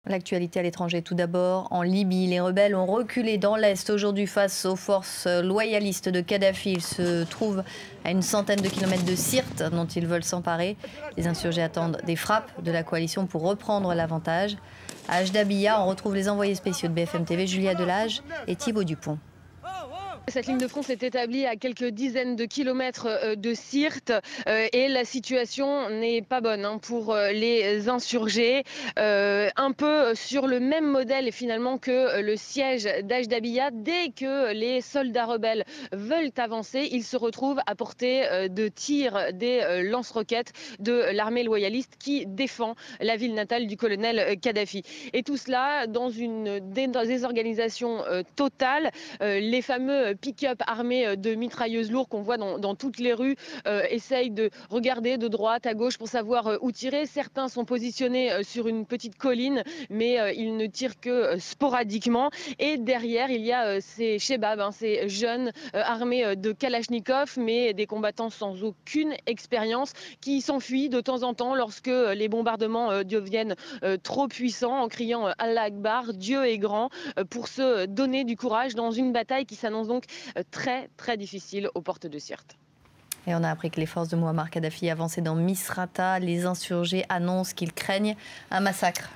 L'actualité à l'étranger tout d'abord. En Libye, les rebelles ont reculé dans l'Est aujourd'hui face aux forces loyalistes de Kadhafi. Ils se trouvent à une centaine de kilomètres de Sirte dont ils veulent s'emparer. Les insurgés attendent des frappes de la coalition pour reprendre l'avantage. À Ajdabiya, on retrouve les envoyés spéciaux de BFM TV, Julia Delage et Thibaut Dupont. Cette ligne de front s'est établie à quelques dizaines de kilomètres de Sirte et la situation n'est pas bonne pour les insurgés. Un peu sur le même modèle finalement que le siège d'Ajdabiya. Dès que les soldats rebelles veulent avancer, ils se retrouvent à portée de tir des lance-roquettes de l'armée loyaliste qui défend la ville natale du colonel Kadhafi. Et tout cela dans une désorganisation totale. Les fameux pick-up armés de mitrailleuses lourdes qu'on voit dans toutes les rues essayent de regarder de droite à gauche pour savoir où tirer. Certains sont positionnés sur une petite colline, mais ils ne tirent que sporadiquement. Et derrière, il y a ces shebabs, ces jeunes armés de Kalachnikov, mais des combattants sans aucune expérience qui s'enfuient de temps en temps lorsque les bombardements deviennent trop puissants en criant Allah Akbar, Dieu est grand, pour se donner du courage dans une bataille qui s'annonce donc très très difficile aux portes de Sirte. Et on a appris que les forces de Mouammar Kadhafi avançaient dans Misrata. Les insurgés annoncent qu'ils craignent un massacre.